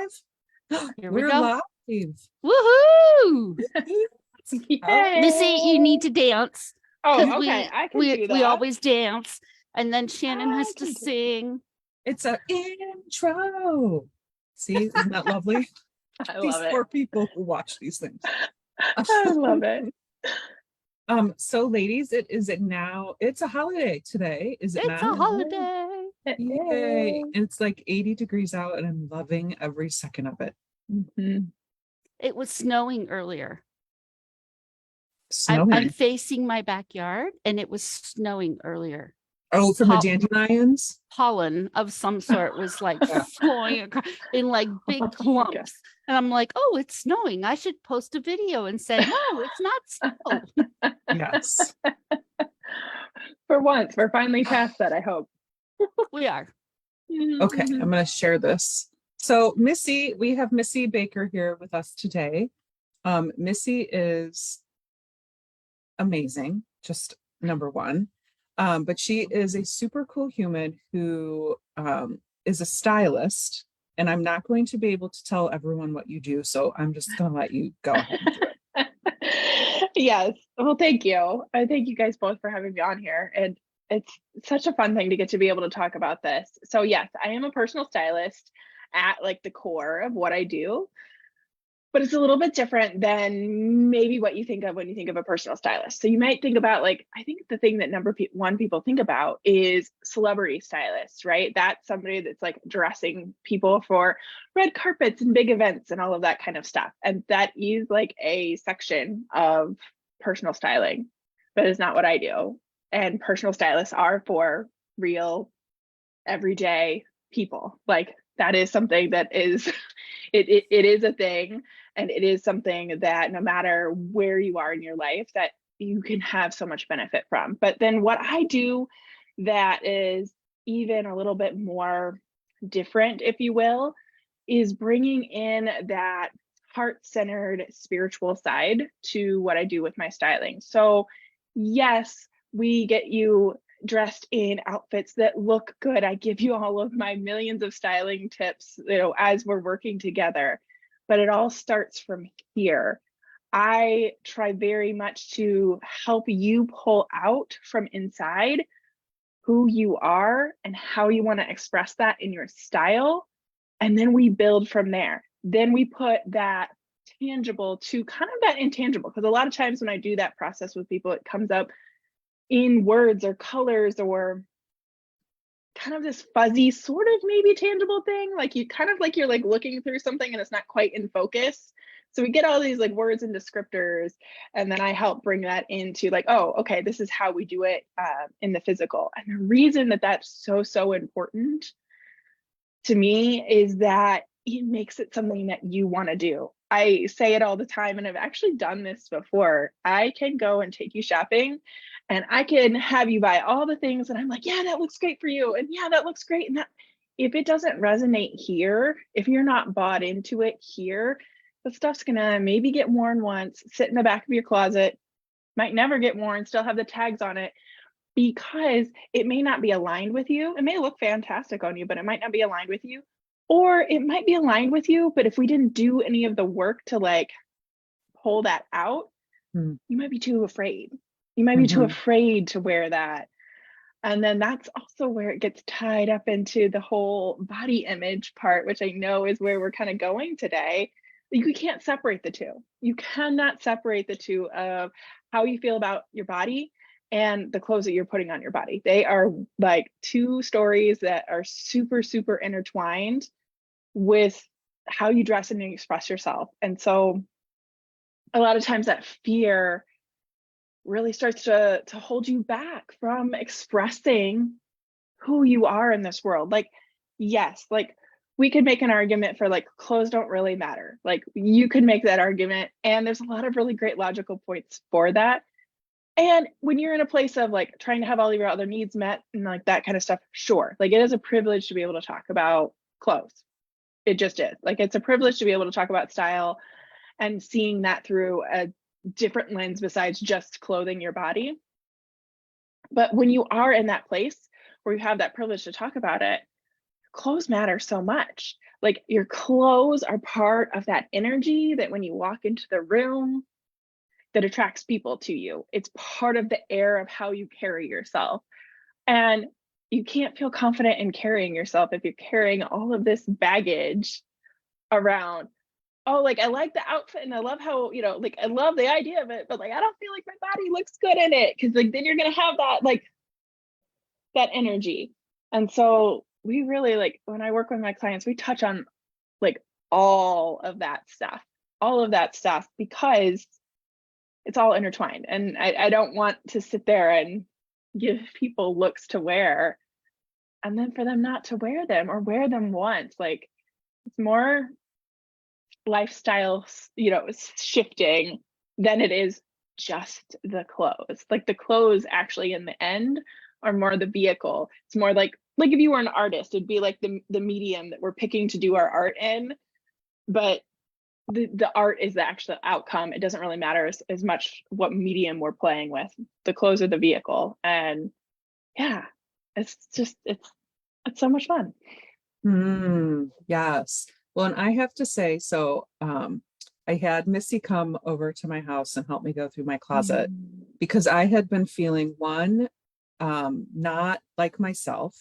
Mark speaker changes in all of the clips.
Speaker 1: live?
Speaker 2: Here we
Speaker 1: We're
Speaker 2: go.
Speaker 1: live.
Speaker 2: Woohoo!
Speaker 3: Yay.
Speaker 2: Missy, you need to dance.
Speaker 3: Oh, okay. I can do that.
Speaker 2: We always dance. And then Shannon
Speaker 3: I
Speaker 2: has to
Speaker 3: can do-
Speaker 2: sing.
Speaker 1: It's an intro. See, isn't that lovely?
Speaker 3: I
Speaker 1: These
Speaker 3: love it.
Speaker 1: poor people who watch these things.
Speaker 3: I love it.
Speaker 1: So ladies, it's a holiday today. Is it
Speaker 2: It's
Speaker 1: not?
Speaker 2: a holiday.
Speaker 1: Yay. And it's like 80 degrees out and I'm loving every second of it.
Speaker 3: Mhm.
Speaker 2: It was snowing earlier.
Speaker 1: Snowing.
Speaker 2: I'm facing my backyard and it was snowing earlier.
Speaker 1: Oh, from the dandelions?
Speaker 2: Pollen of some sort was like flowing across in like big clumps.
Speaker 3: God.
Speaker 2: And I'm like, oh, it's snowing. I should post a video and say, no, it's not snow.
Speaker 1: Yes.
Speaker 3: For once, we're finally past that, I hope.
Speaker 2: We are.
Speaker 1: Okay, I'm going to share this. So we have Missy Baker here with us today. Missy is amazing, just number one. But she is a super cool human who is a stylist, and I'm not going to be able to tell everyone what you do, so I'm just going to let you go ahead and do it.
Speaker 3: Yes. Well, thank you. I thank you guys both for having me on here. And it's such a fun thing to get to be able to talk about this. So yes, I am a personal stylist at like the core of what I do, but it's a little bit different than maybe what you think of when you think of a personal stylist. So you might think about like, I think the thing that number one people think about is celebrity stylists, right? That's somebody that's like dressing people for red carpets and big events and all of that kind of stuff. And that is like a section of personal styling, but it's not what I do. And personal stylists are for real, everyday people. Like that is something that is, it is a thing. And it is something that no matter where you are in your life, that you can have so much benefit from. But then what I do that is even a little bit more different, if you will, is bringing in that heart-centered spiritual side to what I do with my styling. So yes, we get you dressed in outfits that look good. I give you all of my millions of styling tips, as we're working together. But it all starts from here. I try very much to help you pull out from inside who you are and how you want to express that in your style. And then we build from there. Then we put that tangible to kind of that intangible. Because a lot of times when I do that process with people, it comes up in words or colors or kind of this fuzzy sort of maybe tangible thing. Like you kind of like you're like looking through something and it's not quite in focus. So we get all these like words and descriptors, and then I help bring that into like, oh, okay, this is how we do it in the physical. And the reason that that's so important to me is that it makes it something that you want to do. I say it all the time, and I've actually done this before. I can go and take you shopping and I can have you buy all the things and I'm like, yeah, that looks great for you. And yeah, that looks great. And that, if it doesn't resonate here, if you're not bought into it here, the stuff's gonna maybe get worn once, sit in the back of your closet, might never get worn, still have the tags on it, because it may not be aligned with you. It may look fantastic on you, but it might not be aligned with you. Or it might be aligned with you, but if we didn't do any of the work to like pull that out, you might be too afraid. You might be too afraid to wear that. And then that's also where it gets tied up into the whole body image part, which I know is where we're kind of going today. You can't separate the two. You cannot separate the two of how you feel about your body and the clothes that you're putting on your body. They are like two stories that are super, super intertwined with how you dress and express yourself. And so a lot of times that fear really starts to hold you back from expressing who you are in this world. Like, yes, like we could make an argument for like clothes don't really matter. Like you could make that argument, and there's a lot of really great logical points for that. And when you're in a place of like trying to have all of your other needs met and like that kind of stuff, sure, like it is a privilege to be able to talk about clothes. It just is. Like it's a privilege to be able to talk about style and seeing that through a different lens besides just clothing your body. But when you are in that place where you have that privilege to talk about it, clothes matter so much. Like your clothes are part of that energy that when you walk into the room that attracts people to you. It's part of the air of how you carry yourself. And you can't feel confident in carrying yourself if you're carrying all of this baggage around. Oh, like I like the outfit and I love how, like I love the idea of it, but like I don't feel like my body looks good in it. Cause like then you're gonna have that like that energy. And so we really like when I work with my clients, we touch on like all of that stuff because it's all intertwined. And I don't want to sit there and give people looks to wear and then for them not to wear them or wear them once. Like it's more lifestyle, shifting than it is just the clothes. Like the clothes actually in the end are more the vehicle. It's more like if you were an artist, it'd be like the medium that we're picking to do our art in, but the art is the actual outcome. It doesn't really matter as much what medium we're playing with. The clothes are the vehicle. And yeah, it's so much fun.
Speaker 1: Yes. Well, and I have to say, so I had Missy come over to my house and help me go through my closet because I had been feeling not like myself.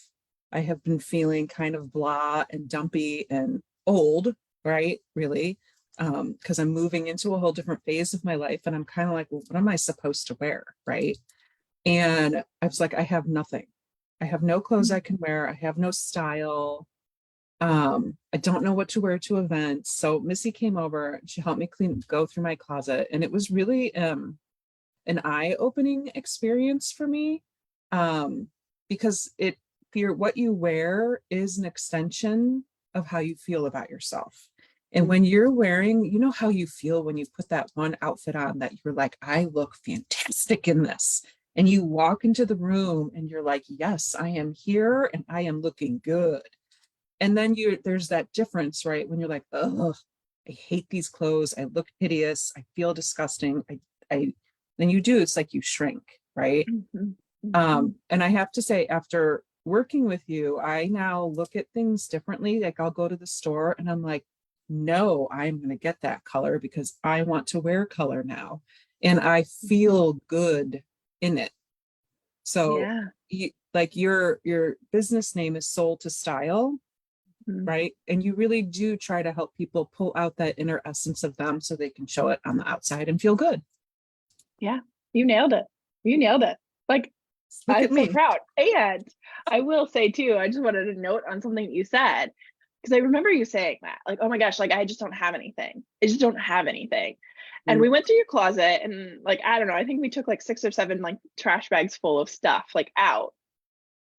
Speaker 1: I have been feeling kind of blah and dumpy and old, right? Really. Because I'm moving into a whole different phase of my life and I'm kind of like, well, what am I supposed to wear? Right. And I was like, I have nothing. I have no clothes I can wear. I have no style. I don't know what to wear to events. So Missy came over and she helped me go through my closet. And it was really an eye-opening experience for me. Because what you wear is an extension of how you feel about yourself. And when you're wearing, you know how you feel when you put that one outfit on that you're like, I look fantastic in this. And you walk into the room and you're like, yes, I am here and I am looking good. And then there's that difference, right? When you're like, oh, I hate these clothes. I look hideous. I feel disgusting. Then you do, it's like you shrink, right? And I have to say, after working with you, I now look at things differently. Like I'll go to the store and I'm like, no, I'm going to get that color because I want to wear color now. And I feel good in it. So your business name is Soul to Style, right? And you really do try to help people pull out that inner essence of them so they can show it on the outside and feel good.
Speaker 3: Yeah, you nailed it. Like, I'm so proud. And I will say too, I just wanted to note on something that you said, because I remember you saying that, like, oh my gosh, like I just don't have anything. And we went through your closet and like, I don't know, I think we took like 6 or 7 like trash bags full of stuff like out.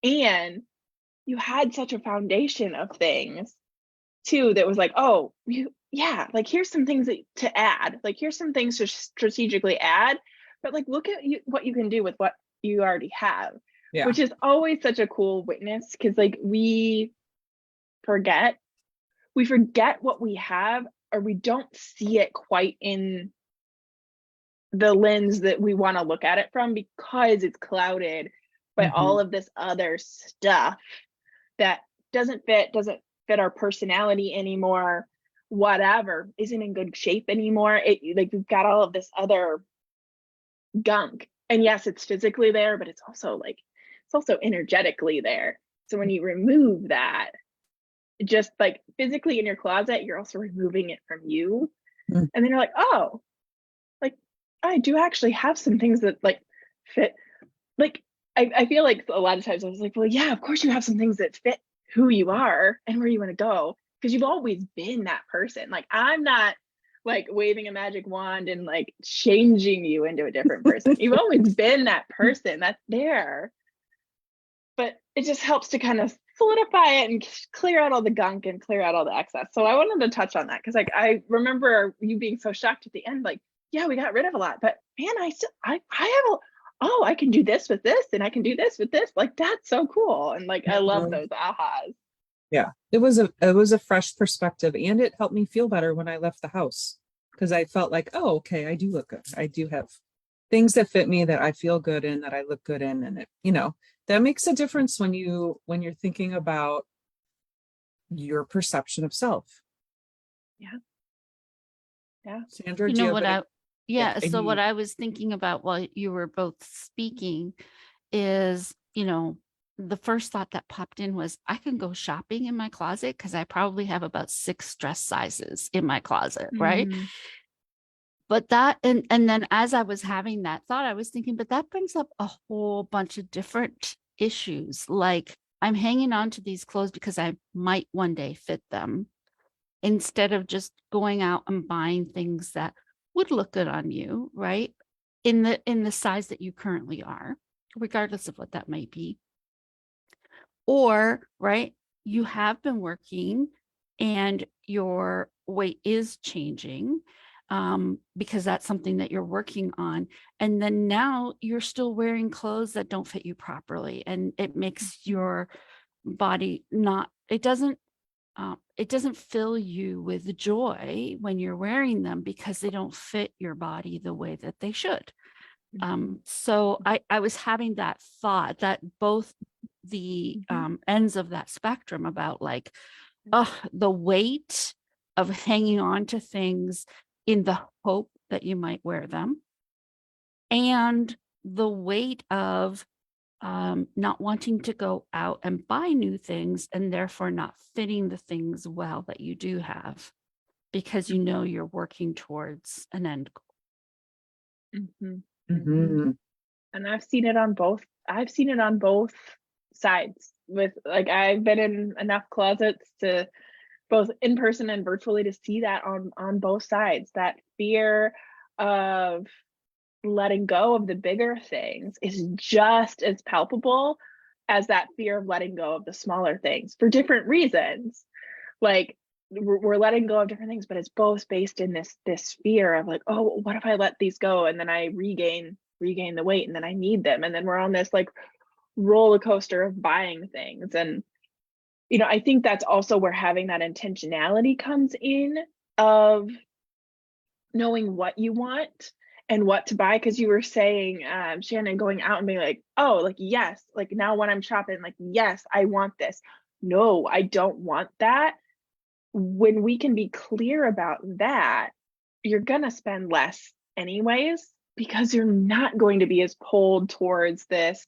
Speaker 3: And you had such a foundation of things too that was like, oh, like here's some things to add. Like here's some things to strategically add. But like, look at what you can do with what you already have, which is always such a cool witness because like we forget what we have or we don't see it quite in the lens that we want to look at it from because it's clouded by all of this other stuff that doesn't fit our personality anymore, whatever, isn't in good shape anymore. Like we've got all of this other gunk. And yes, it's physically there, but it's also energetically there. So when you remove that, just like physically in your closet, you're also removing it from you. And then you're like, oh, like I do actually have some things that like fit. Like I feel like a lot of times I was like, well, yeah, of course you have some things that fit who you are and where you want to go because you've always been that person. Like I'm not like waving a magic wand and like changing you into a different person. You've always been that person that's there. But it just helps to kind of solidify it and clear out all the gunk and clear out all the excess. So I wanted to touch on that because like I remember you being so shocked at the end, like, yeah, we got rid of a lot, but man, I have I can do this with this and I can do this with this. Like that's so cool. And like I love those ahas.
Speaker 1: Yeah, it was a fresh perspective and it helped me feel better when I left the house because I felt like, oh, okay, I do look good. I do have things that fit me that I feel good in, that I look good in. And it, that makes a difference when you're thinking about your perception of self.
Speaker 3: Yeah. Yeah.
Speaker 1: Sandra,
Speaker 2: You
Speaker 1: do
Speaker 2: know
Speaker 1: you
Speaker 2: what
Speaker 1: have
Speaker 2: yeah, so
Speaker 1: any?
Speaker 2: what I was thinking about while you were both speaking is, the first thought that popped in was I can go shopping in my closet because I probably have about 6 dress sizes in my closet, right?
Speaker 3: Mhm.
Speaker 2: But that, and then as I was having that thought, I was thinking, but that brings up a whole bunch of different issues. Like I'm hanging on to these clothes because I might one day fit them instead of just going out and buying things that would look good on you, right? In the size that you currently are, regardless of what that might be. Or, right, you have been working and your weight is changing because that's something that you're working on. And then now you're still wearing clothes that don't fit you properly. And it makes your body it doesn't fill you with joy when you're wearing them because they don't fit your body the way that they should. So I was having that thought that both the ends of that spectrum about like, the weight of hanging on to things in the hope that you might wear them, and the weight of not wanting to go out and buy new things and therefore not fitting the things well that you do have because you're working towards an end goal.
Speaker 1: Mhm.
Speaker 3: And I've seen it on both. I've seen it on both sides with like I've been in enough closets to both in person and virtually to see that on both sides. That fear of letting go of the bigger things is just as palpable as that fear of letting go of the smaller things for different reasons. Like we're letting go of different things, but it's both based in this fear of like, oh, what if I let these go and then I regain the weight and then I need them, and then we're on this like roller coaster of buying things. And I think that's also where having that intentionality comes in of knowing what you want and what to buy. Because you were saying, Shannon, going out and being like, oh, like, yes, like now when I'm shopping, like, yes, I want this. No, I don't want that. When we can be clear about that, you're going to spend less anyways, because you're not going to be as pulled towards this.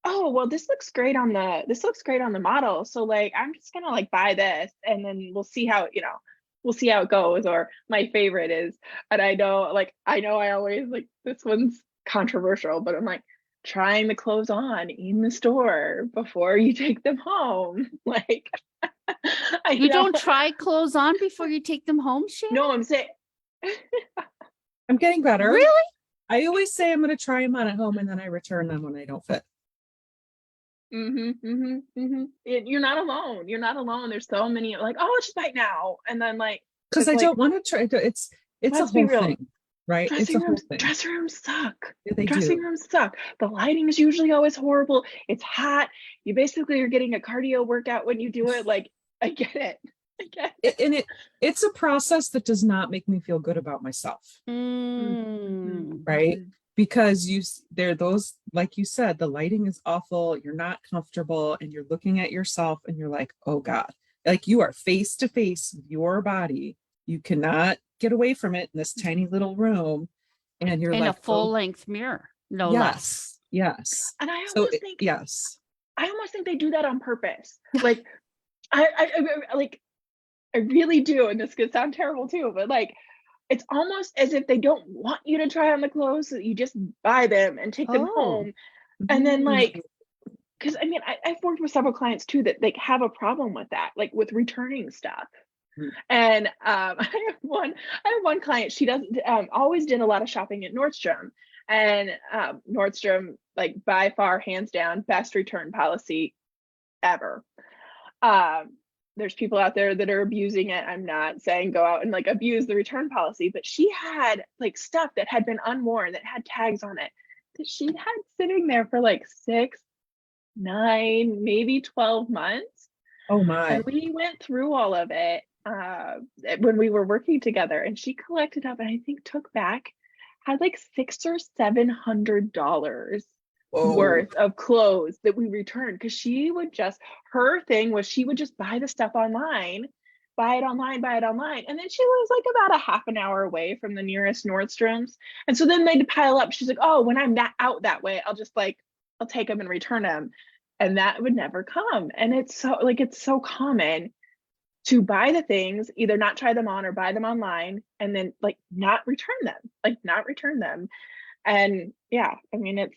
Speaker 3: Oh, well, this looks great on the model. So like, I'm just going to like buy this and then we'll see how, we'll see how it goes. Or my favorite is, and I know I always like, this one's controversial, but I'm like, trying the clothes on in the store before you take them home. Like,
Speaker 2: You don't try clothes on before you take them home, Shannon?
Speaker 3: No, I'm saying
Speaker 1: I'm getting better.
Speaker 2: Really?
Speaker 1: I always say I'm going to try them on at home and then I return them when they don't fit.
Speaker 3: You're not alone. You're not alone. There's so many like, oh, let's just buy it now. And then like,
Speaker 1: Because I don't want to try. It's a whole thing, right? It's a whole thing.
Speaker 3: Dressing rooms suck.
Speaker 1: Yeah, they
Speaker 3: Dressing
Speaker 1: do.
Speaker 3: rooms suck. The lighting is usually always horrible. It's hot. You basically are getting a cardio workout when you do it. Like, I get it.
Speaker 1: And it's a process that does not make me feel good about myself, right? Because there are those, like you said, the lighting is awful, you're not comfortable, and you're looking at yourself and you're like, oh God, like you are face to face with your body. You cannot get away from it in this tiny little room. And you're
Speaker 2: in
Speaker 1: like,
Speaker 2: a full-length mirror, no less.
Speaker 1: Yes.
Speaker 3: And I
Speaker 1: So
Speaker 3: almost think,
Speaker 1: yes.
Speaker 3: I almost think they do that on purpose. Like, I really do. And this could sound terrible too, but like, it's almost as if they don't want you to try on the clothes, so you just buy them and take them home. And then like, because I mean, I've worked with several clients too that like have a problem with that, like with returning stuff. And I have one client, she does always did a lot of shopping at Nordstrom, and Nordstrom, like by far, hands down, best return policy ever. There's people out there that are abusing it. I'm not saying go out and like abuse the return policy, but she had like stuff that had been unworn that had tags on it that she had sitting there for like 6, 9, maybe 12 months.
Speaker 1: Oh my.
Speaker 3: And we went through all of it when we were working together, and she collected up and I think took back, had like $600 or $700
Speaker 1: Whoa.
Speaker 3: worth of clothes that we returned, because she would just, her thing was she would just buy the stuff online, buy it online, buy it online. And then she was like about a half an hour away from the nearest Nordstrom's. And so then they'd pile up. She's like, oh, when I'm that out that way, I'll take them and return them. And that would never come. And it's so common to buy the things, either not try them on or buy them online, and then like not return them. And yeah, I mean,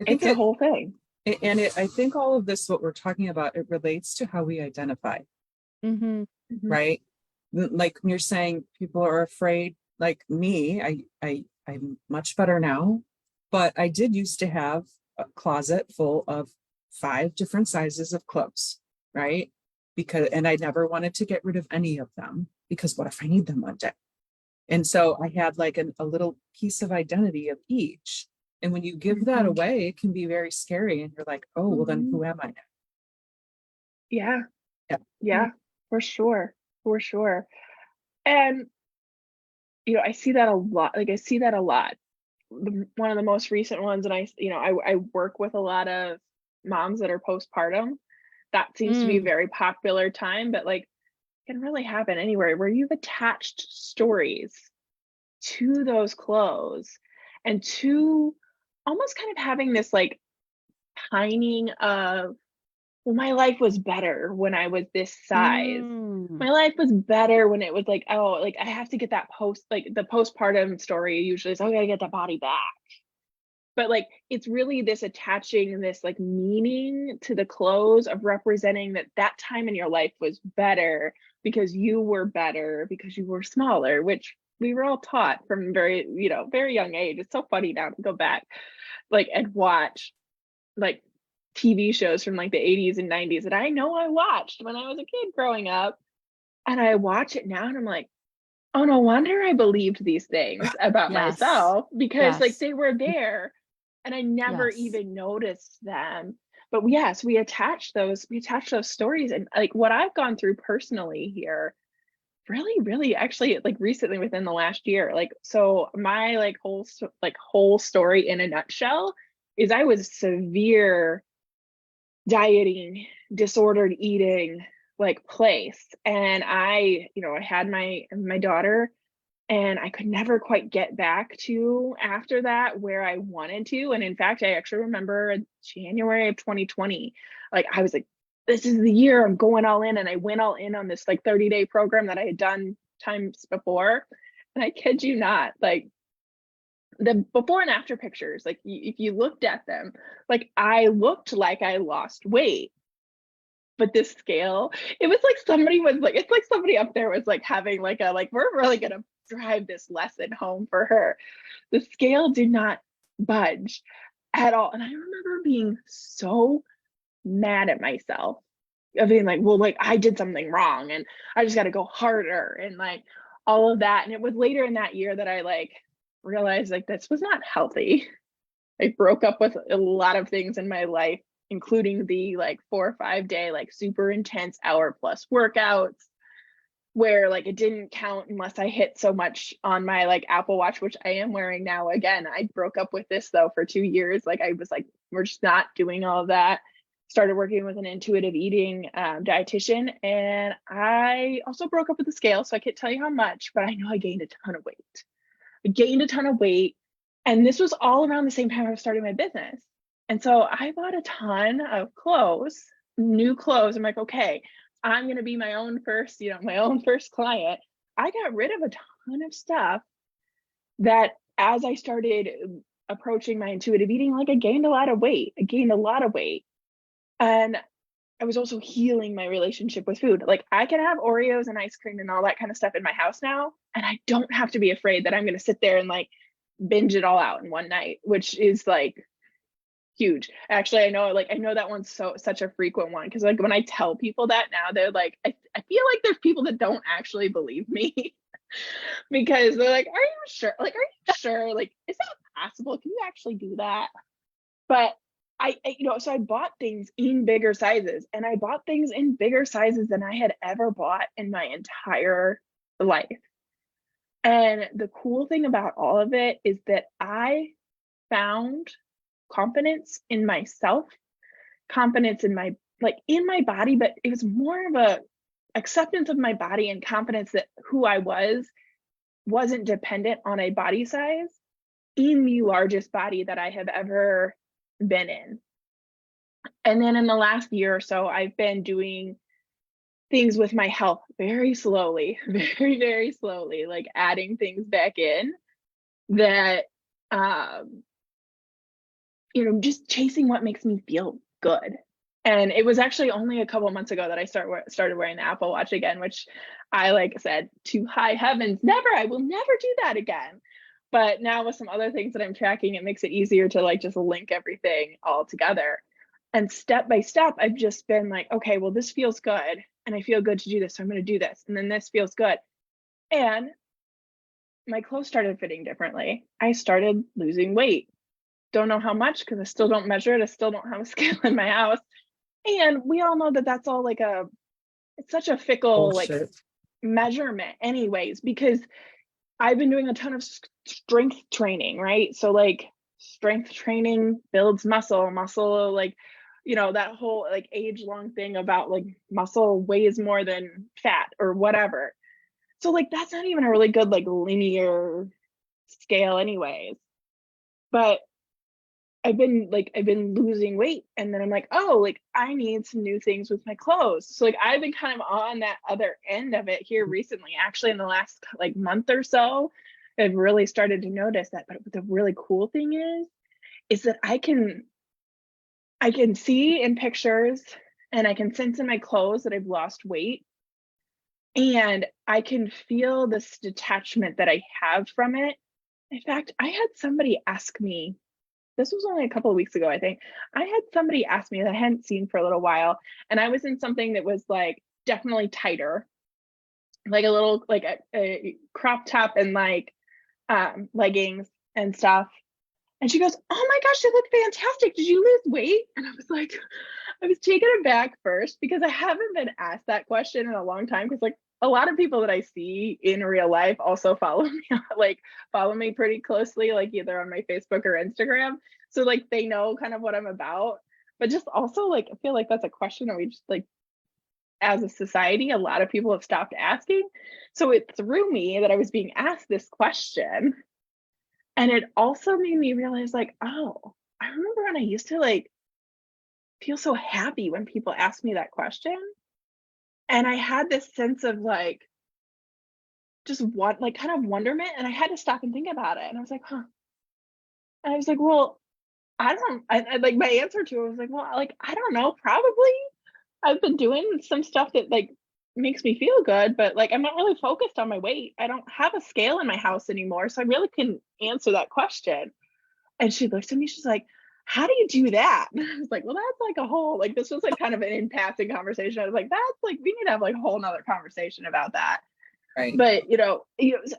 Speaker 3: it's a whole thing.
Speaker 1: I think all of this, what we're talking about, it relates to how we identify, right? Like when you're saying people are afraid, like me, I'm much better now, but I did used to have a closet full of 5 different sizes of clothes, right? And I never wanted to get rid of any of them, because what if I need them one day? And so I had like a little piece of identity of each. And when you give that away, it can be very scary. And you're like, oh, well, then who am I now?
Speaker 3: Yeah, for sure. And, I see that a lot. One of the most recent ones, and I work with a lot of moms that are postpartum. That seems to be a very popular time, but like, it can really happen anywhere where you've attached stories to those clothes, and to almost kind of having this like pining of, well, my life was better when I was this size. My life was better when it was like, oh, like I have to get that the postpartum story usually is, oh, I gotta get that body back. But like, it's really this attaching this like meaning to the clothes of representing that time in your life was better because you were better, because you were smaller, which we were all taught from very young age. It's so funny now to go back like and watch like TV shows from like the 80s and 90s that I know I watched when I was a kid growing up. And I watch it now and I'm like, oh, no wonder I believed these things about myself, because like they were there and I never even noticed them. But yes, we attach those stories. And like what I've gone through personally here, really actually like recently within the last year, like, so my whole story in a nutshell is I was severe dieting, disordered eating like place. And I had my daughter, and I could never quite get back to after that where I wanted to. And in fact, I actually remember January of 2020, like I was like, this is the year I'm going all in. And I went all in on this like 30-day program that I had done times before. And I kid you not, like the before and after pictures, like if you looked at them, like I looked like I lost weight. But this scale, it was like it's like somebody up there was like having like we're really gonna drive this lesson home for her. The scale did not budge at all. And I remember being so mad at myself, of being like, well, like I did something wrong and I just got to go harder and like all of that. And it was later in that year that I like realized like this was not healthy. I broke up with a lot of things in my life, including the like 4 or 5 day like super intense hour plus workouts, where like it didn't count unless I hit so much on my like Apple Watch, which I am wearing now. Again, I broke up with this though for 2 years. Like I was like, we're just not doing all of that. Started working with an intuitive eating dietitian, and I also broke up with the scale. So I can't tell you how much, but I know I gained a ton of weight. And this was all around the same time I was starting my business. And so I bought a ton of clothes, new clothes. I'm like, okay, I'm going to be my own first client. I got rid of a ton of stuff that as I started approaching my intuitive eating, like I gained a lot of weight. And I was also healing my relationship with food. Like I can have Oreos and ice cream and all that kind of stuff in my house now. And I don't have to be afraid that I'm going to sit there and like binge it all out in one night, which is like huge. Actually, I know that one's such a frequent one, because like when I tell people that now, they're like, I feel like there's people that don't actually believe me because they're like, are you sure? Like, Like, is that possible? Can you actually do that? But so I bought things in bigger sizes, and I bought things in bigger sizes than I had ever bought in my entire life. And the cool thing about all of it is that I found confidence in myself, confidence in my, like in my body, but it was more of a acceptance of my body and confidence that who I wasn't dependent on a body size in the largest body that I have ever been in. And then in the last year or so, I've been doing things with my health very slowly, very, very slowly, like adding things back in that, just chasing what makes me feel good. And it was actually only a couple of months ago that I started wearing the Apple Watch again, which I like said to high heavens, never, I will never do that again. But now with some other things that I'm tracking, it makes it easier to like just link everything all together. And step by step, I've just been like, okay, well, this feels good. And I feel good to do this. So I'm going to do this. And then this feels good. And my clothes started fitting differently. I started losing weight. Don't know how much because I still don't measure it. I still don't have a scale in my house. And we all know that that's all like it's such a fickle like measurement anyways, because I've been doing a ton of strength training, right? So like strength training builds muscle, like, that whole like age-long thing about like muscle weighs more than fat or whatever. So like that's not even a really good like linear scale anyways. But I've been losing weight, and then I'm like, oh, like I need some new things with my clothes. So like I've been kind of on that other end of it here recently, actually in the last like month or so. I've really started to notice that. But the really cool thing is that I can see in pictures and I can sense in my clothes that I've lost weight, and I can feel this detachment that I have from it. In fact, I had somebody ask me, this was only a couple of weeks ago, I think. I had somebody ask me that I hadn't seen for a little while, and I was in something that was like definitely tighter, like a little like a crop top and like leggings and stuff. And she goes, oh my gosh, you look fantastic. Did you lose weight? And I was like, I was taken aback first because I haven't been asked that question in a long time, because like a lot of people that I see in real life also follow me pretty closely, like either on my Facebook or Instagram. So like they know kind of what I'm about, but just also like I feel like that's a question that we just like as a society, a lot of people have stopped asking. So it threw me that I was being asked this question. And it also made me realize like, oh, I remember when I used to like feel so happy when people asked me that question. And I had this sense of like, just what, like kind of wonderment. And I had to stop and think about it. And I was like, huh. And I was like, well, I like my answer to it was like, well, like, I don't know, probably I've been doing some stuff that like makes me feel good, but like I'm not really focused on my weight. I don't have a scale in my house anymore. So I really couldn't answer that question. And she looked at me, she's like, how do you do that? And I was like, well, that's like a whole, like, this was like kind of an in passing conversation. I was like, that's like, we need to have like a whole nother conversation about that.
Speaker 1: Right.
Speaker 3: But,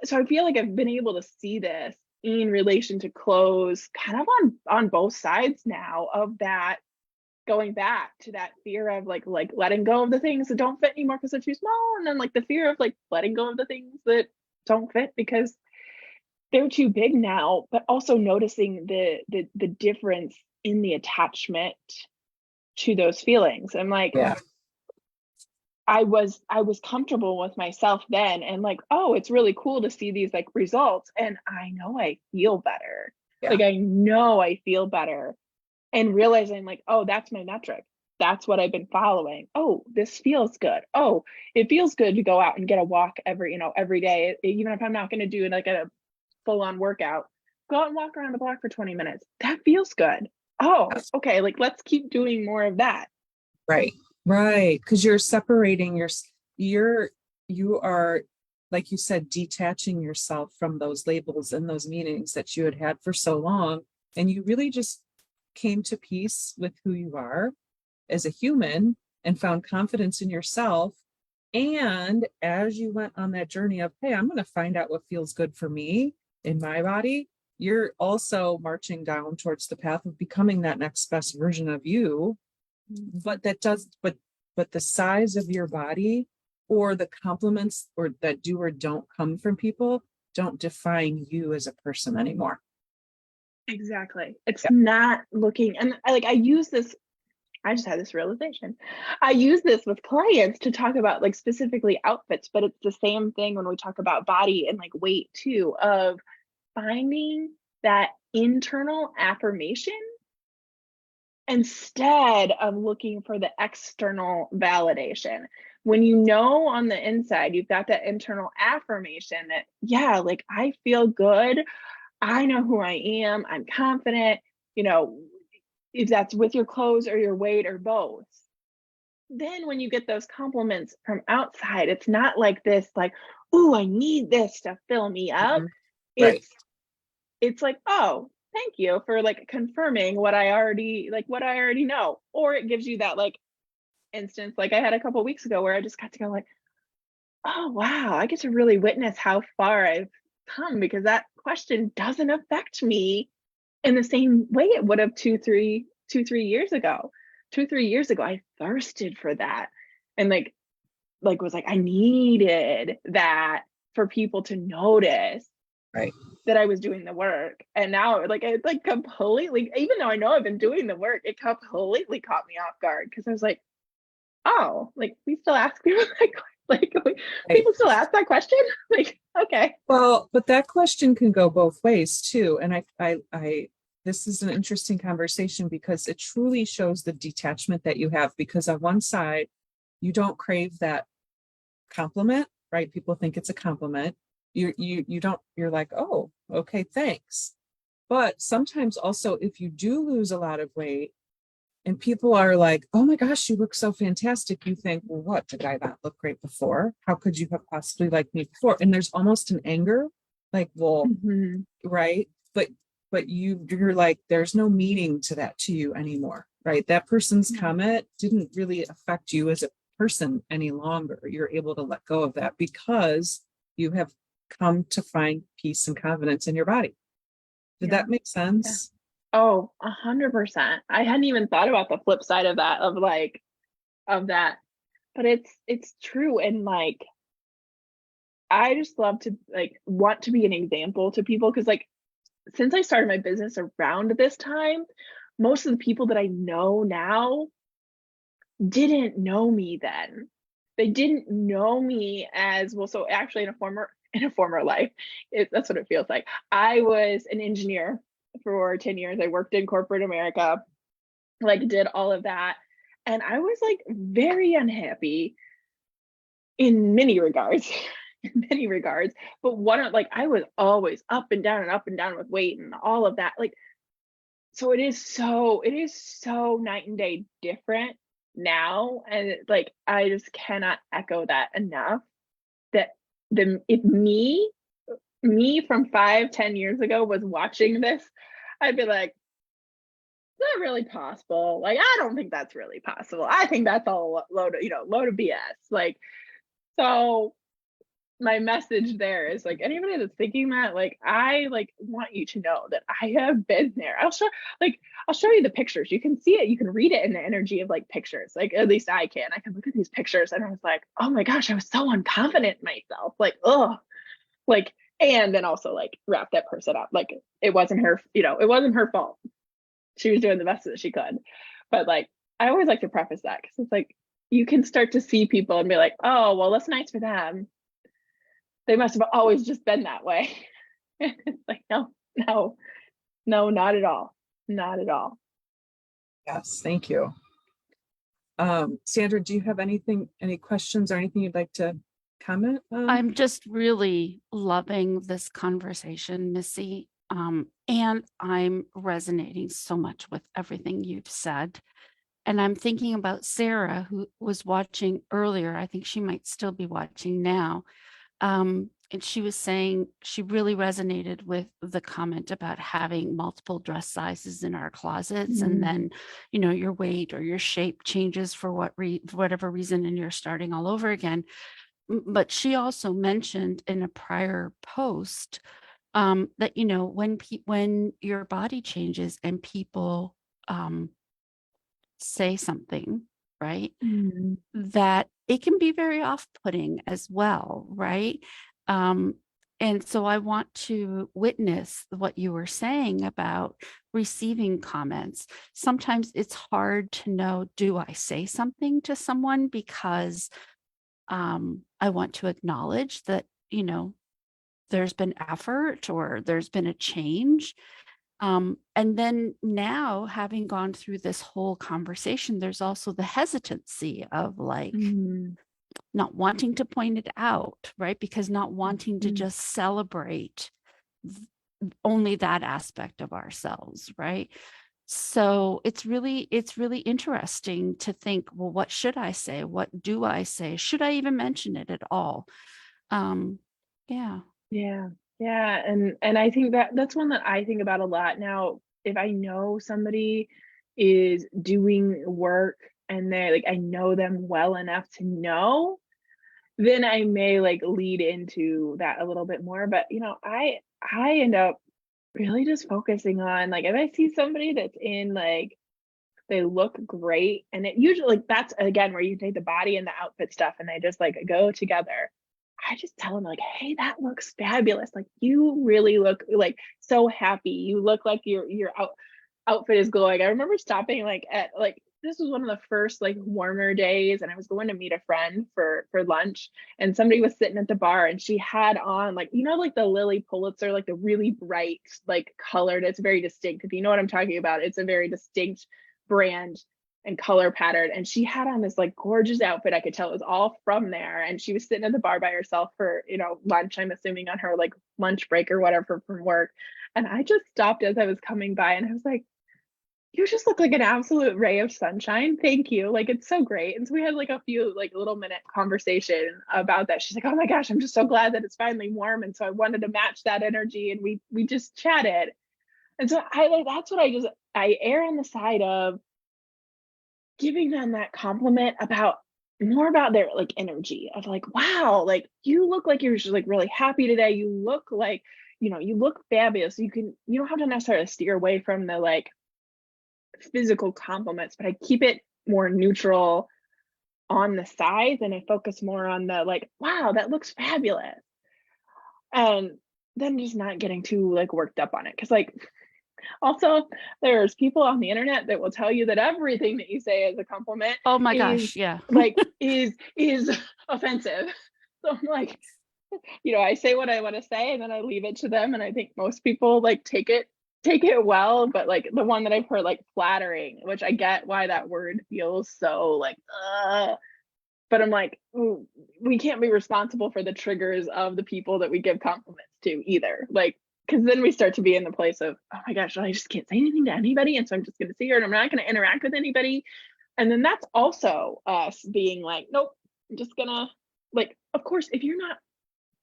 Speaker 3: so I feel like I've been able to see this in relation to clothes kind of on both sides now of that, going back to that fear of like letting go of the things that don't fit anymore because they're too small. And then like the fear of like letting go of the things that don't fit because they're too big now, but also noticing the difference in the attachment to those feelings. I'm like,
Speaker 1: Yeah.
Speaker 3: I was comfortable with myself then, and like, oh, it's really cool to see these like results, and I know I feel better.
Speaker 1: Yeah.
Speaker 3: Like I know I feel better, and realizing like, oh, that's my metric. That's what I've been following. Oh, this feels good. Oh, it feels good to go out and get a walk every day, even if I'm not going to do like a full-on workout. Go out and walk around the block for 20 minutes. That feels good. Oh, okay. Like let's keep doing more of that.
Speaker 1: Right. Because you're separating you are, like you said, detaching yourself from those labels and those meanings that you had for so long. And you really just came to peace with who you are as a human and found confidence in yourself. And as you went on that journey of, hey, I'm going to find out what feels good for me in my body, you're also marching down towards the path of becoming that next best version of you. But the size of your body or the compliments or that do or don't come from people don't define you as a person anymore.
Speaker 3: Exactly. It's
Speaker 1: Yeah.
Speaker 3: not looking, and I use this, I just had this realization. I use this with clients to talk about like specifically outfits, but it's the same thing when we talk about body and like weight too, of finding that internal affirmation instead of looking for the external validation. When you know on the inside, you've got that internal affirmation that, yeah, like I feel good. I know who I am. I'm confident, you know, if that's with your clothes or your weight or both. Then when you get those compliments from outside, it's not like this, like, oh, I need this to fill me up.
Speaker 1: Mhm. Right.
Speaker 3: It's like, oh, thank you for like confirming what I already know. Or it gives you that like instance like I had a couple weeks ago where I just got to go like, oh wow, I get to really witness how far I've come because that question doesn't affect me in the same way it would have 3 years ago. 3 years ago, I thirsted for that and like was like, I needed that for people to notice
Speaker 1: Right.
Speaker 3: that I was doing the work. And now like it's like completely, even though I know I've been doing the work, it completely caught me off guard because I was like, oh, like we still ask people like
Speaker 1: Right.
Speaker 3: people still ask that question? Like, okay.
Speaker 1: Well, but that question can go both ways too. And this is an interesting conversation because it truly shows the detachment that you have, because on one side, you don't crave that compliment, right? People think it's a compliment. You don't, you're like, oh, okay, thanks. But sometimes also, if you do lose a lot of weight and people are like, oh my gosh, you look so fantastic, you think, well, what, did I not look great before? How could you have possibly liked me before? And there's almost an anger, like, well,
Speaker 3: Mhm.
Speaker 1: right. But you're like, there's no meaning to that to you anymore, right? That person's
Speaker 3: Yeah.
Speaker 1: comment didn't really affect you as a person any longer. You're able to let go of that because you have come to find peace and confidence in your body. Did
Speaker 3: Yeah.
Speaker 1: that make
Speaker 3: Yeah.
Speaker 1: sense?
Speaker 3: Oh, 100%. I hadn't even thought about the flip side of that, of that. But it's true. And like I just love to like want to be an example to people because like since I started my business around this time, most of the people that I know now didn't know me then. They didn't know me as well. So actually in a former life, that's what it feels like. I was an engineer for 10 years. I worked in corporate America, like did all of that. And I was like very unhappy in many regards. In many regards. But one of like I was always up and down and up and down with weight and all of that. Like so it is so night and day different now. And like I just cannot echo that enough. That the if me from 5-10 years ago was watching this, I'd be like, not really possible. Like, I don't think that's really possible. I think that's all load of BS. Like, so my message there is like anybody that's thinking that, like, I like want you to know that I have been there. I'll show you the pictures. You can see it, you can read it in the energy of like pictures. Like at least I can. I can look at these pictures and I was like, oh my gosh, I was so unconfident in myself. Like, oh, like, and then also like wrap that person up. Like it wasn't her, it wasn't her fault. She was doing the best that she could. But like I always like to preface that because it's like you can start to see people and be like, oh, well, that's nice for them. They must have always just been that way. It's like, no, no, no, not at all. Not at all.
Speaker 1: Yes, thank you. Sandra, do you have any questions or anything you'd like to comment on?
Speaker 2: I'm just really loving this conversation, Missy. And I'm resonating so much with everything you've said. And I'm thinking about Sarah, who was watching earlier. I think she might still be watching now. And she was saying she really resonated with the comment about having multiple dress sizes in our closets. And then, your weight or your shape changes for whatever reason, and you're starting all over again. But she also mentioned in a prior post that, when your body changes and people say something, right, that it can be very off-putting as well, right? And so I want to witness what you were saying about receiving comments. Sometimes it's hard to know, do I say something to someone because I want to acknowledge that, there's been effort or there's been a change. And then now, having gone through this whole conversation, there's also the hesitancy of like, not wanting to point it out, right? Because not wanting to just celebrate only that aspect of ourselves, right? So it's really interesting to think, well, what should I say? What do I say? Should I even mention it at all? Yeah.
Speaker 3: Yeah. Yeah. And I think that's one that I think about a lot. Now, if I know somebody is doing work and they like I know them well enough to know, then I may like lead into that a little bit more. But I end up really just focusing on like if I see somebody that's in like they look great and it usually like that's again where you take the body and the outfit stuff and they just like go together. I just tell them like, hey, that looks fabulous. Like you really look like so happy. You look like your outfit is glowing. I remember stopping like at like this was one of the first like warmer days and I was going to meet a friend for lunch and somebody was sitting at the bar and she had on like like the Lily Pulitzer, like the really bright like colored, it's very distinct. If you know what I'm talking about, it's a very distinct brand and color pattern. And she had on this like gorgeous outfit. I could tell it was all from there. And she was sitting at the bar by herself for, lunch, I'm assuming on her like lunch break or whatever from work. And I just stopped as I was coming by and I was like, you just look like an absolute ray of sunshine. Thank you. Like, it's so great. And so we had like a few like little minute conversation about that. She's like, oh my gosh, I'm just so glad that it's finally warm. And so I wanted to match that energy. And we just chatted. And so that's what I err on the side of giving them that compliment about more about their like energy of like, wow, like you look like you're just like really happy today. You look like, you look fabulous. You don't have to necessarily steer away from the like physical compliments, but I keep it more neutral on the sides and I focus more on the like, wow, that looks fabulous. And then just not getting too like worked up on it. Cause like also there's people on the internet that will tell you that everything that you say as a compliment
Speaker 2: Oh my gosh, yeah.
Speaker 3: like is offensive. So I'm like, I say what I want to say and then I leave it to them. And I think most people like take it well, but like the one that I've heard like flattering, which I get why that word feels so like but I'm like, ooh, we can't be responsible for the triggers of the people that we give compliments to either. Like, because then we start to be in the place of, oh my gosh, I just can't say anything to anybody. And so I'm just going to see her and I'm not going to interact with anybody. And then that's also us being like, nope, I'm just going to like, of course, if you're not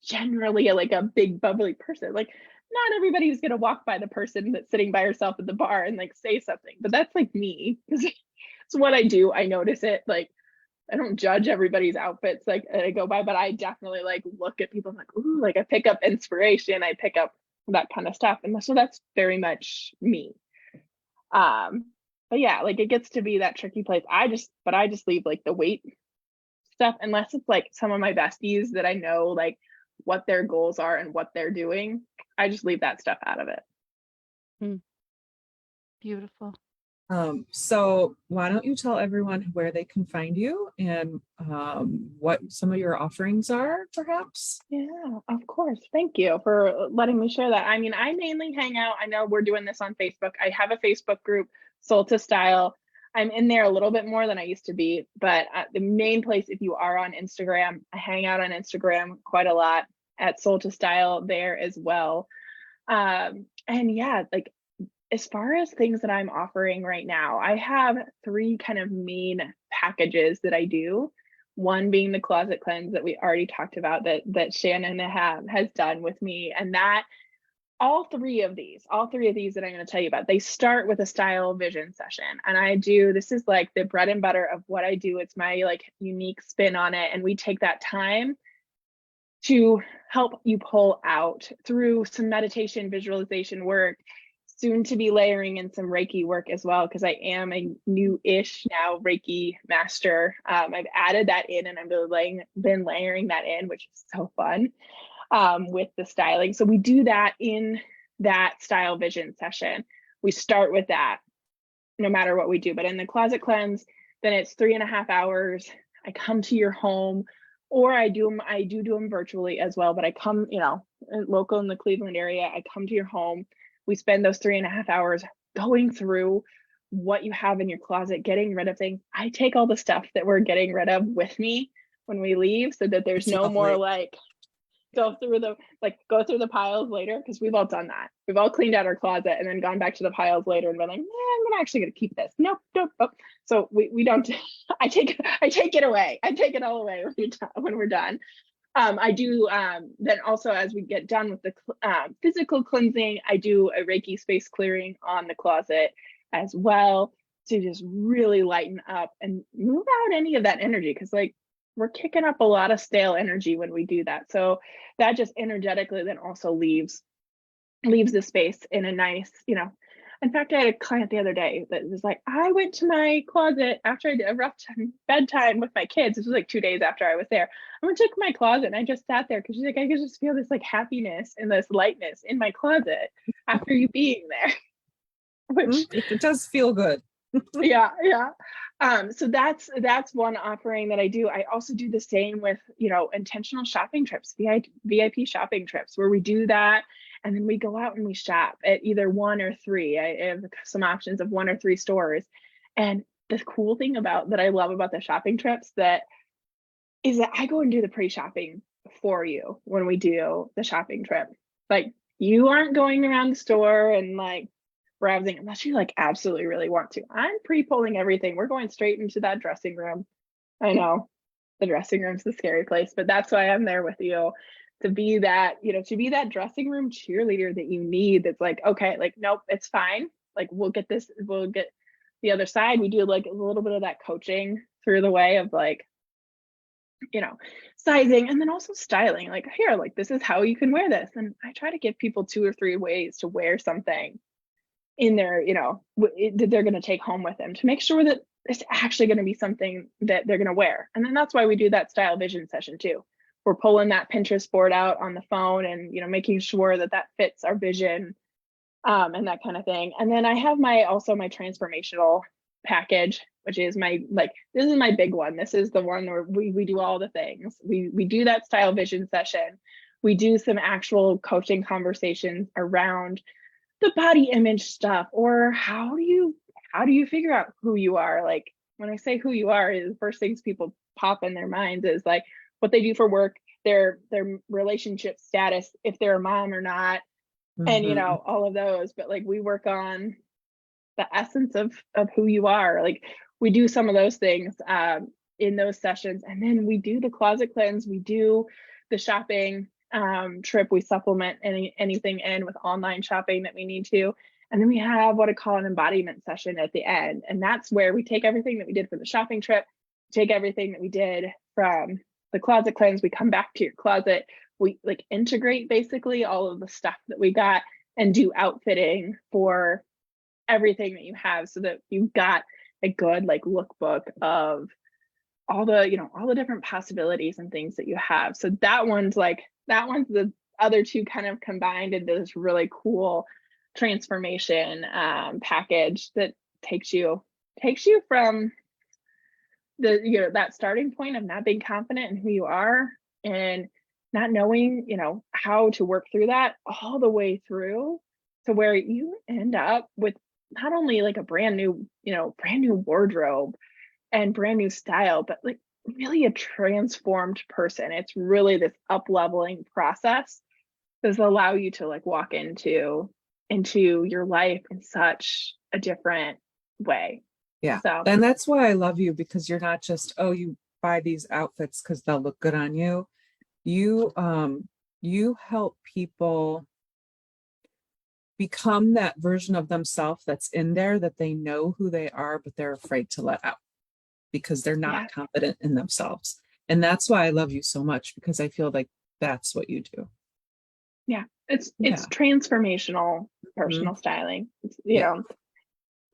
Speaker 3: generally like a big bubbly person, like not everybody's going to walk by the person that's sitting by herself at the bar and like say something, but that's like me. It's what I do. I notice it. Like, I don't judge everybody's outfits like I go by, but I definitely like look at people. I'm like, ooh, like I pick up inspiration. I pick up that kind of stuff. And so that's very much me. But yeah, like it gets to be that tricky place. I just leave like the weight stuff, unless it's like some of my besties that I know like what their goals are and what they're doing. I just leave that stuff out of it.
Speaker 2: Beautiful.
Speaker 1: So why don't you tell everyone where they can find you and what some of your offerings are, perhaps?
Speaker 3: Yeah, of course. Thank you for letting me share that. I mean, I mainly hang out. I know we're doing this on Facebook. I have a Facebook group, Soul to Style. I'm in there a little bit more than I used to be, but the main place, if you are on Instagram, I hang out on Instagram quite a lot at Soul to Style there as well. And yeah, like as far as things that I'm offering right now, I have 3 kind of main packages that I do. One being the closet cleanse that we already talked about that Shannon has done with me. And that all three of these that I'm going to tell you about, they start with a style vision session. And this is like the bread and butter of what I do. It's my like unique spin on it. And we take that time to help you pull out through some meditation, visualization work, soon to be layering in some Reiki work as well, because I am a new-ish now Reiki master. I've added that in and I've been layering that in, which is so fun. with the styling. So we do that in that style vision session. We start with that no matter what we do. But in the closet cleanse, then it's 3.5 hours. I come to your home, or I do them virtually as well, but I come, local in the Cleveland area, I come to your home. We spend those 3.5 hours going through what you have in your closet, getting rid of things. I take all the stuff that we're getting rid of with me when we leave, so that there's no more like go through the piles later, because we've all done that. We've all cleaned out our closet and then gone back to the piles later and been like, I'm actually going to keep this. Nope. So we don't. I take it away. I take it all away when we're done. I do then also, as we get done with the physical cleansing, I do a Reiki space clearing on the closet as well, to just really lighten up and move out any of that energy, because like we're kicking up a lot of stale energy when we do that. So that just energetically then also leaves the space in a nice, in fact, I had a client the other day that was like, I went to my closet after I did a rough bedtime with my kids. This was like 2 days after I was there. I went to my closet and I just sat there, because she's like, I could just feel this like happiness and this lightness in my closet after you being there. Which
Speaker 1: it does feel good.
Speaker 3: yeah. So that's one offering that I do. I also do the same with, intentional shopping trips, VIP shopping trips, where we do that. And then we go out and we shop at either 1 or 3. I have some options of 1 or 3 stores. And the cool thing that I love about the shopping trips is that I go and do the pre-shopping for you when we do the shopping trip. Like, you aren't going around the store and like browsing unless you like absolutely really want to. I'm pre-pulling everything. We're going straight into that dressing room. I know the dressing room's the scary place, but that's why I'm there with you, to be that, dressing room cheerleader that you need. That's like, okay, like, nope, it's fine. Like, we'll get the other side. We do like a little bit of that coaching through the way of like, sizing, and then also styling. Like, here, like, this is how you can wear this. And I try to give people 2 or 3 ways to wear something in their, that they're going to take home with them, to make sure that it's actually going to be something that they're going to wear. And then that's why we do that style vision session too. We're pulling that Pinterest board out on the phone and, making sure that fits our vision, and that kind of thing. And then I have my transformational package, which is this is my big one. This is the one where we do all the things. We do that style vision session. We do some actual coaching conversations around the body image stuff, or how do you figure out who you are? Like, when I say who you are, is the first things people pop in their minds is like what they do for work, their relationship status, if they're a mom or not, and all of those. But like, we work on the essence of who you are. Like, we do some of those things in those sessions, and then we do the closet cleanse. We do the shopping trip. We supplement anything in with online shopping that we need to. And then we have what I call an embodiment session at the end. And that's where we take everything that we did for the shopping trip, take everything that we did from the closet cleanse, we come back to your closet, we like integrate basically all of the stuff that we got and do outfitting for everything that you have, so that you've got a good like lookbook of all the different possibilities and things that you have. So that one's the other two kind of combined into this really cool transformation package that takes you from the that starting point of not being confident in who you are and not knowing how to work through that, all the way through to where you end up with not only like a brand new wardrobe and brand new style, but like really a transformed person. It's really this up-leveling process does allow you to like walk into your life in such a different way.
Speaker 1: Yeah.
Speaker 3: So,
Speaker 1: and that's why I love you, because you're not just, you buy these outfits because they'll look good on you. You help people become that version of themselves that's in there, that they know who they are, but they're afraid to let out because they're not confident in themselves. And that's why I love you so much, because I feel like that's what you do.
Speaker 3: Yeah. It's transformational personal styling. It's,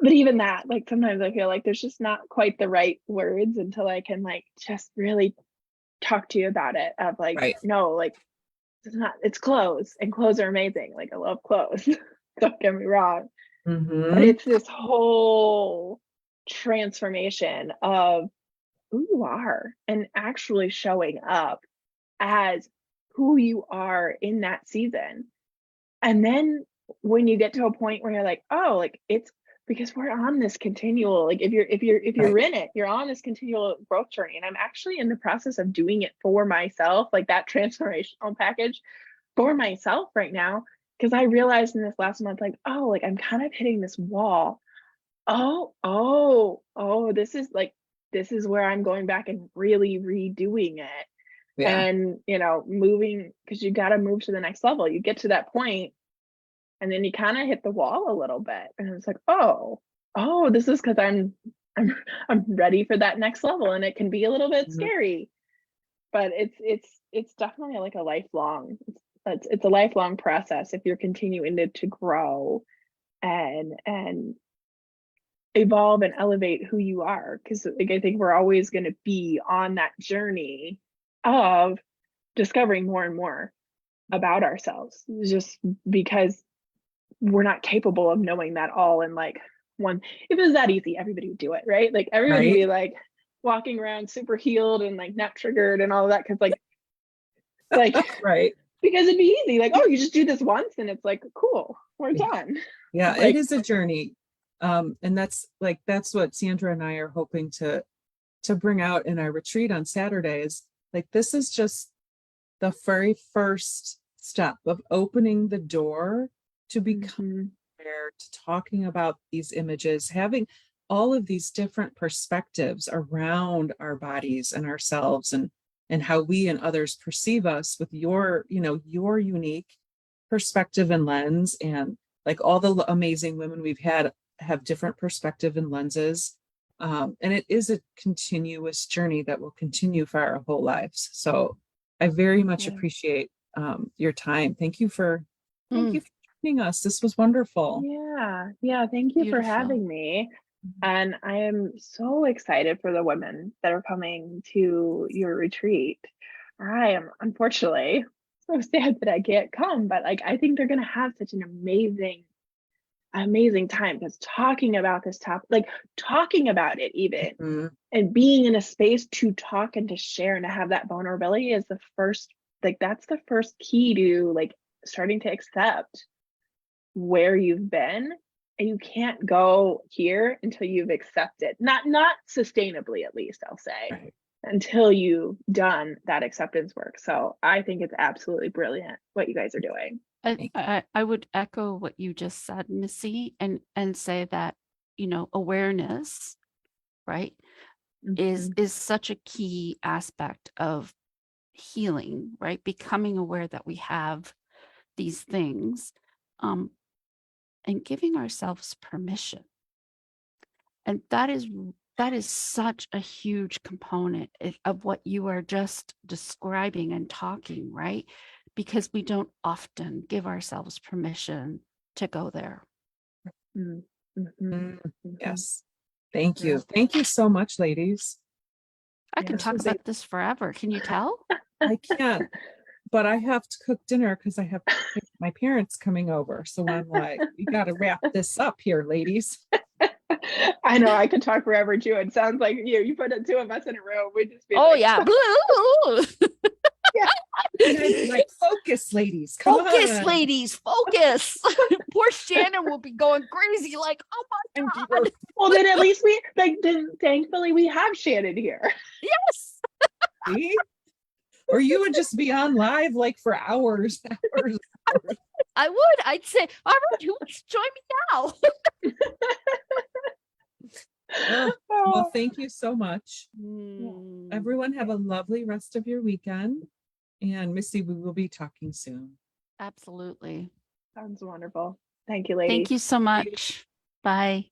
Speaker 3: but even that, like, sometimes I feel like there's just not quite the right words until I can like just really talk to you about it, of like, no, like, it's clothes, and clothes are amazing. Like I love clothes. Don't get me wrong. But
Speaker 1: Mm-hmm.
Speaker 3: it's this whole transformation of who you are and actually showing up as who you are in that season. And then when you get to a point where you're like, oh, like it's because we're on this continual, like if you're
Speaker 1: Right.
Speaker 3: in it, you're on this continual growth journey. And I'm actually in the process of doing it for myself, like that transformational package for myself right now. Because I realized in this last month, like, oh, like I'm kind of hitting this wall. Oh, this is where I'm going back and really redoing it.
Speaker 1: Yeah.
Speaker 3: And moving, because you got to move to the next level. You get to that point and then you kind of hit the wall a little bit, and it's like, oh, this is because I'm ready for that next level, and it can be a little bit
Speaker 1: Mhm.
Speaker 3: scary, but it's definitely like a lifelong, it's a lifelong process if you're continuing to grow and evolve and elevate who you are, because like I think we're always going to be on that journey of discovering more and more about ourselves, just because we're not capable of knowing that all in like one. If it was that easy, everybody would do it, right? Like everybody would
Speaker 1: Right.
Speaker 3: be like walking around super healed and like not triggered and all of that, because like
Speaker 1: Right.
Speaker 3: because it'd be easy, like, oh, you just do this once and it's like cool, we're
Speaker 1: Yeah.
Speaker 3: done.
Speaker 1: Yeah, it
Speaker 3: Like,
Speaker 1: is a journey. And that's what Sandra and I are hoping to bring out in our retreat on Saturdays. Like this is just the very first step of opening the door to become aware, to talking about these images, having all of these different perspectives around our bodies and ourselves, and how we and others perceive us with your unique perspective and lens. And like all the amazing women we've had have different perspective and lenses. And it is a continuous journey that will continue for our whole lives. So I very much
Speaker 3: Yeah.
Speaker 1: appreciate your time. Thank you for
Speaker 2: Mm,
Speaker 1: joining us. This was wonderful.
Speaker 3: yeah, thank you for
Speaker 2: beautiful.
Speaker 3: having me. And I am so excited for the women that are coming to your retreat. I am unfortunately so sad that I can't come, but like I think they're gonna have such an amazing time, because talking about this topic, like talking about it even,
Speaker 1: Mhm.
Speaker 3: and being in a space to talk and to share and to have that vulnerability is the first, like that's the first key to like starting to accept where you've been. And you can't go here until you've accepted, not sustainably, at least I'll say,
Speaker 1: Right.
Speaker 3: until you've done that acceptance work. So I think it's absolutely brilliant what you guys are doing.
Speaker 2: I would echo what you just said, Missy, and say that, awareness, right, is
Speaker 3: Mhm.
Speaker 2: such a key aspect of healing, right? Becoming aware that we have these things, um, and giving ourselves permission. And that is such a huge component of what you are just describing and talking, right? Because we don't often give ourselves permission to go there.
Speaker 3: Mhm. Mhm. Mhm.
Speaker 1: Yes. Thank
Speaker 3: Yeah.
Speaker 1: you. Thank you so much, ladies.
Speaker 2: I can
Speaker 3: Yeah.
Speaker 2: talk
Speaker 1: Was a-
Speaker 2: about this forever. Can you tell?
Speaker 1: I can't, but I have to cook dinner because I have my parents coming over. So I'm like, we got to wrap this up here, ladies.
Speaker 3: I know I could talk forever too. It sounds like you put the two of us in a room, we'd just be
Speaker 2: Oh
Speaker 3: like,
Speaker 2: yeah.
Speaker 3: yeah.
Speaker 1: And I'd be like, focus, ladies. Come
Speaker 2: Focus,
Speaker 1: on.
Speaker 2: ladies, focus. Poor Shannon will be going crazy, like, oh my God.
Speaker 3: Well, then at least thankfully we have Shannon here.
Speaker 2: Yes.
Speaker 1: See? Or you would just be on live like for hours.
Speaker 2: I would. I'd say, all right, who wants to join me now?
Speaker 1: Well, thank you so much.
Speaker 2: Mm,
Speaker 1: Everyone have a lovely rest of your weekend. And Missy, we will be talking soon.
Speaker 2: absolutely.
Speaker 3: Sounds wonderful. Thank you, ladies.
Speaker 2: Thank you so much. Bye.